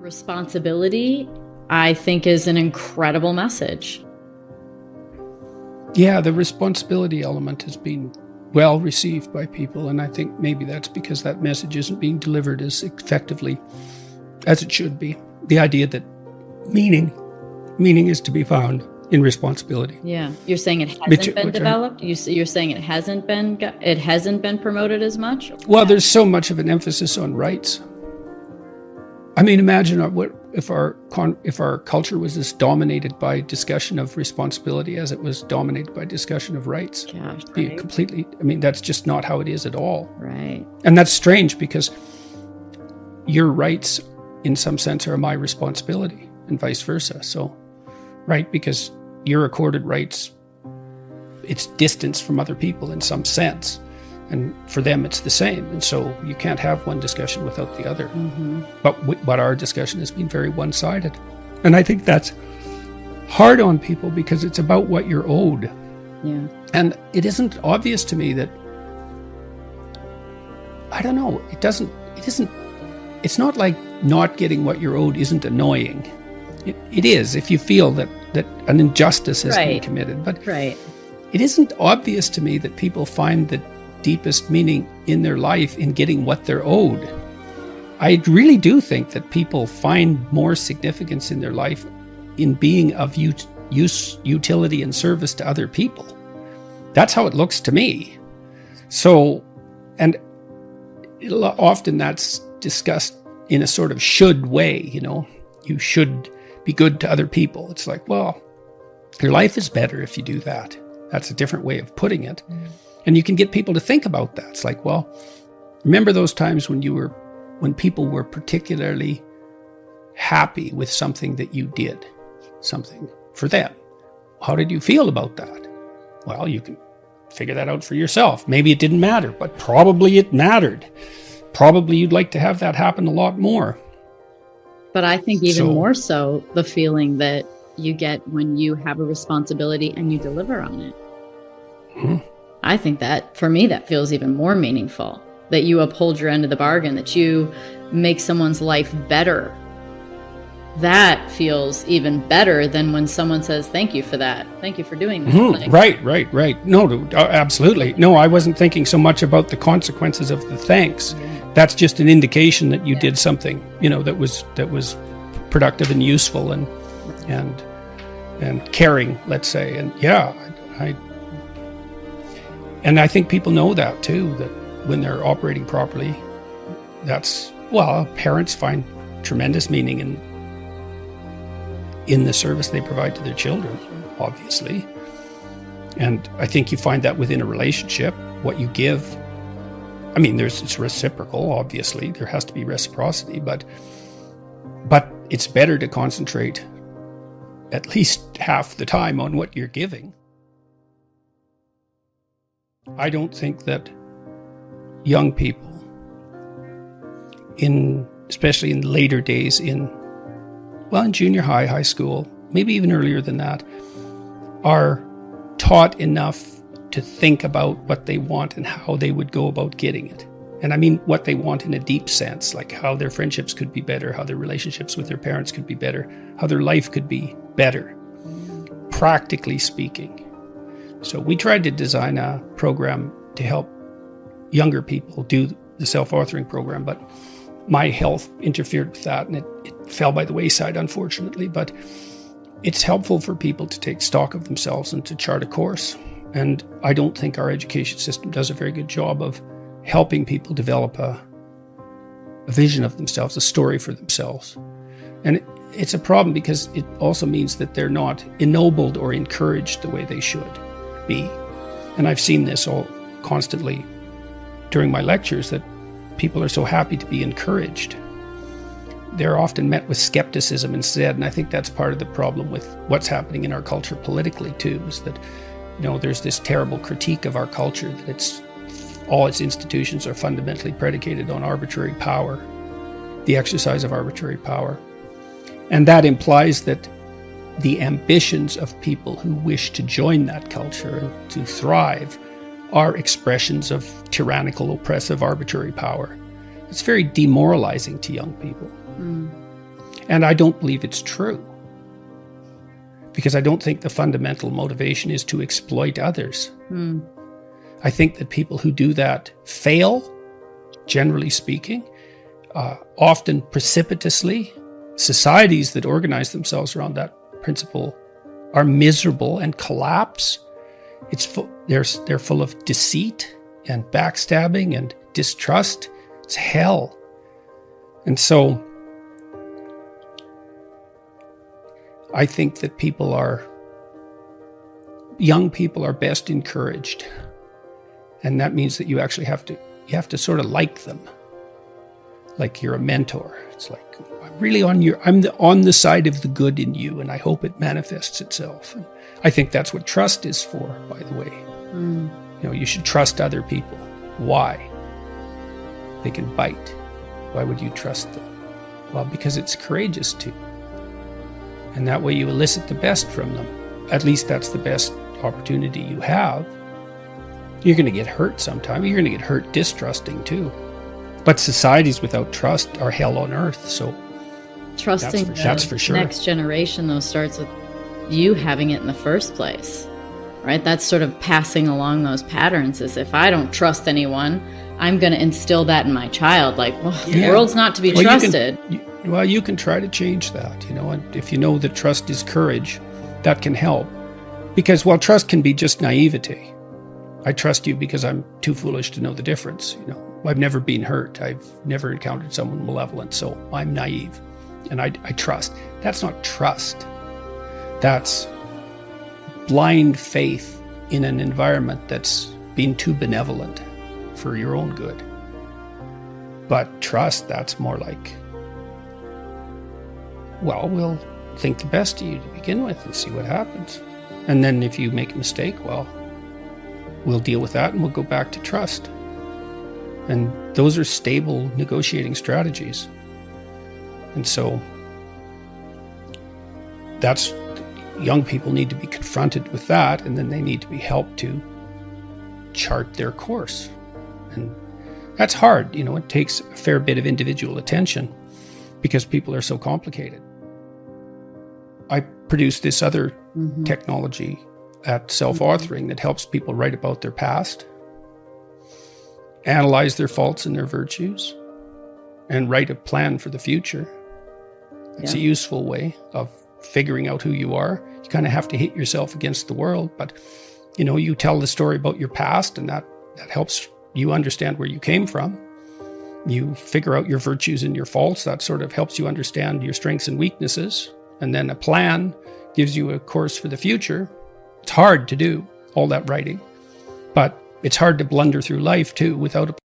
Responsibility, I think, is an incredible message. Yeah, the responsibility element has been well received by people, and I think maybe that's because that message isn't being delivered as effectively as it should be. The idea that meaning is to be found in responsibility. Yeah, you're saying it hasn't been developed. You're saying it hasn't been promoted as much. Well, there's so much of an emphasis on rights. I mean, imagine if our culture was as dominated by discussion of responsibility as it was dominated by discussion of rights. Gosh, Be right? completely. I mean, that's just not how it is at all. Right. And that's strange because your rights, in some sense, are my responsibility, and vice versa. So, right, because your accorded rights, it's distance from other people in some sense. And for them, it's the same. And so you can't have one discussion without the other. Mm-hmm. But our discussion has been very one-sided. And I think that's hard on people because it's about what you're owed. Yeah. And it isn't obvious to me that, I don't know, it's not like not getting what you're owed isn't annoying. It is if you feel that an injustice has been committed. But right. It isn't obvious to me that people find the deepest meaning in their life in getting what they're owed. I really do think that people find more significance in their life in being of utility and service to other people. That's how it looks to me. So, and often that's discussed in a sort of should way, you should be good to other people. It's like, well, your life is better if you do that. That's a different way of putting it. And you can get people to think about that. It's like, well, remember those times when people were particularly happy with something that you did, something for them. How did you feel about that? Well, you can figure that out for yourself. Maybe it didn't matter, but probably it mattered. Probably you'd like to have that happen a lot more. But I think even more so, the feeling that you get when you have a responsibility and you deliver on it. Mm-hmm. I think that, for me, that feels even more meaningful, that you uphold your end of the bargain, that you make someone's life better. That feels even better than when someone says, thank you for that. Thank you for doing that. Mm-hmm. Right. No, absolutely. No, I wasn't thinking so much about the consequences of the thanks. Yeah. That's just an indication that you did something, that was productive and useful and caring, let's say. And I think people know that too, that when they're operating properly, parents find tremendous meaning in the service they provide to their children, obviously. And I think you find that within a relationship, what you give. I mean, it's reciprocal, obviously. There has to be reciprocity, but it's better to concentrate at least half the time on what you're giving. I don't think that young people, especially in later days in junior high school, maybe even earlier than that, are taught enough to think about what they want and how they would go about getting it. And I mean what they want in a deep sense, like how their friendships could be better, how their relationships with their parents could be better, how their life could be better, practically speaking. So we tried to design a program to help younger people do the self-authoring program, but my health interfered with that and it fell by the wayside, unfortunately. But it's helpful for people to take stock of themselves and to chart a course. And I don't think our education system does a very good job of helping people develop a vision of themselves, a story for themselves. And it's a problem because it also means that they're not ennobled or encouraged the way they should be. And I've seen this all constantly during my lectures, that people are so happy to be encouraged. They're often met with skepticism instead, and I think that's part of the problem with what's happening in our culture politically too, is that there's this terrible critique of our culture that all its institutions are fundamentally predicated on arbitrary power, the exercise of arbitrary power. And that implies that the ambitions of people who wish to join that culture and to thrive are expressions of tyrannical, oppressive, arbitrary power. It's very demoralizing to young people. And I don't believe it's true. Because I don't think the fundamental motivation is to exploit others. I think that people who do that fail, generally speaking, often precipitously. Societies that organize themselves around that principle are miserable and collapse. They're full of deceit and backstabbing and distrust. It's hell. And so I think that young people are best encouraged. And that means that you actually have to sort of like them. Like you're a mentor. It's like, I'm really on the side of the good in you, and I hope it manifests itself. And I think that's what trust is for, by the way. You should trust other people. Why? They can bite. Why would you trust them? Well, because it's courageous to. And that way you elicit the best from them. At least that's the best opportunity you have. You're going to get hurt sometime. You're going to get hurt distrusting too. But societies without trust are hell on earth. So trusting that's for sure. Next generation, though, starts with you having it in the first place, right? That's sort of passing along those patterns. As if I don't trust anyone, I'm going to instill that in my child. Like, the world's not to be trusted. You can try to change that, and if you know that trust is courage, that can help. Because while trust can be just naivety, I trust you because I'm too foolish to know the difference. I've never been hurt. I've never encountered someone malevolent, so I'm naive. And I trust. That's not trust. That's blind faith in an environment that's been too benevolent for your own good. But trust, that's more like, well, we'll think the best of you to begin with and see what happens. And then if you make a mistake, well, we'll deal with that and we'll go back to trust. And those are stable negotiating strategies. And so young people need to be confronted with that, and then they need to be helped to chart their course. And that's hard. It takes a fair bit of individual attention because people are so complicated. I produce this other technology at self-authoring that helps people write about their past, analyze their faults and their virtues, and write a plan for the future. It's a useful way of figuring out who you are. You kind of have to hit yourself against the world, but you tell the story about your past, and that helps you understand where you came from. You figure out your virtues and your faults. That sort of helps you understand your strengths and weaknesses. And then a plan gives you a course for the future. It's hard to do all that writing, but it's hard to blunder through life too without a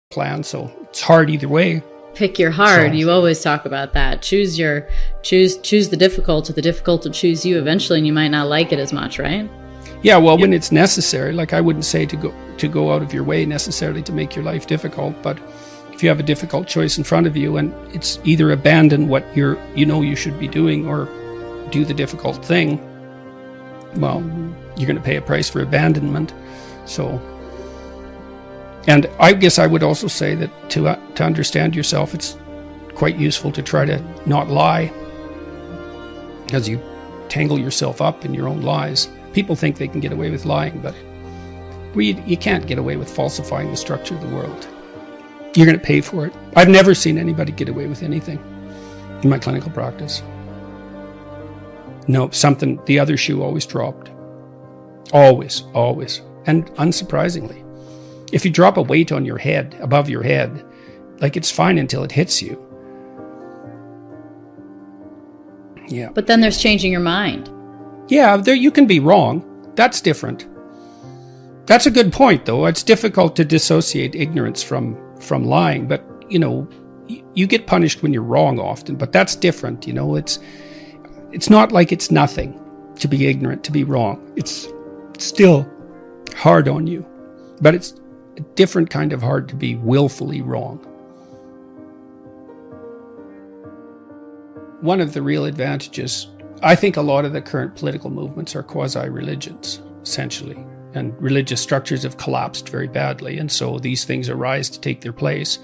plan. So it's hard either way. Pick your hard. So- You always talk about that. Choose the difficult, or the difficult will choose you eventually, and you might not like it as much, right? Yeah, well, when it's necessary, like I wouldn't say to go out of your way necessarily to make your life difficult, but if you have a difficult choice in front of you and it's either abandon what you should be doing or do the difficult thing, well, you're going to pay a price for abandonment. So, and I guess I would also say that to understand yourself, it's quite useful to try to not lie, because you tangle yourself up in your own lies. People think they can get away with lying, but you can't get away with falsifying the structure of the world. You're going to pay for it. I've never seen anybody get away with anything in my clinical practice. No, the other shoe always dropped. Always. And unsurprisingly, if you drop a weight on your head, above your head, like it's fine until it hits you. Yeah. But then there's changing your mind. Yeah, there you can be wrong. That's different. That's a good point, though. It's difficult to dissociate ignorance from lying, but, you get punished when you're wrong often, but that's different, It's not like it's nothing to be ignorant, to be wrong. It's still hard on you, but it's a different kind of hard to be willfully wrong. One of the real advantages, I think a lot of the current political movements are quasi-religions, essentially, and religious structures have collapsed very badly, and so these things arise to take their place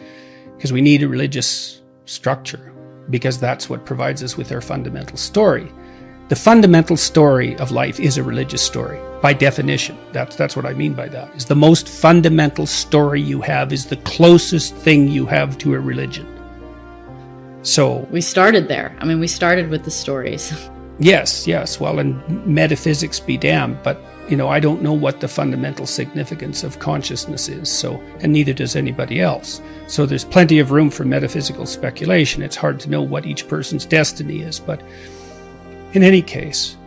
because we need a religious structure, because that's what provides us with our fundamental story. The fundamental story of life is a religious story, by definition. That's what I mean by that. Is the most fundamental story you have is the closest thing you have to a religion. So we started there. I mean, we started with the stories. Yes. Well, and metaphysics be damned, but I don't know what the fundamental significance of consciousness is, so, and neither does anybody else. So there's plenty of room for metaphysical speculation. It's hard to know what each person's destiny is, but in any case,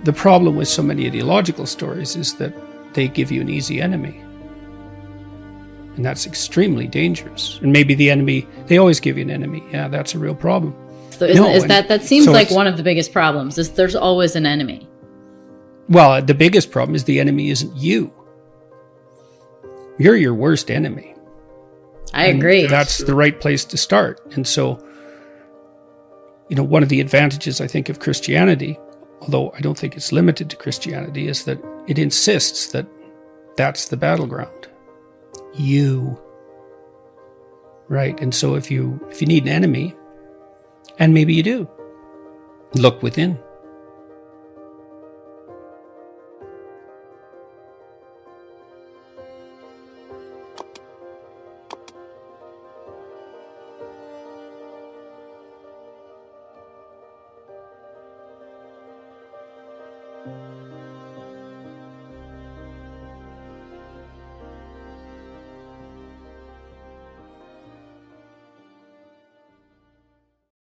the problem with so many ideological stories is that they give you an easy enemy. And that's extremely dangerous. And maybe the enemy, they always give you an enemy. Yeah, that's a real problem. So that seems like one of the biggest problems is there's always an enemy. Well, the biggest problem is the enemy isn't you. You're your worst enemy. I agree. That's the right place to start. And so, one of the advantages, I think, of Christianity, although I don't think it's limited to Christianity, is that it insists that that's the battleground. You. Right? And so if you need an enemy, and maybe you do, look within.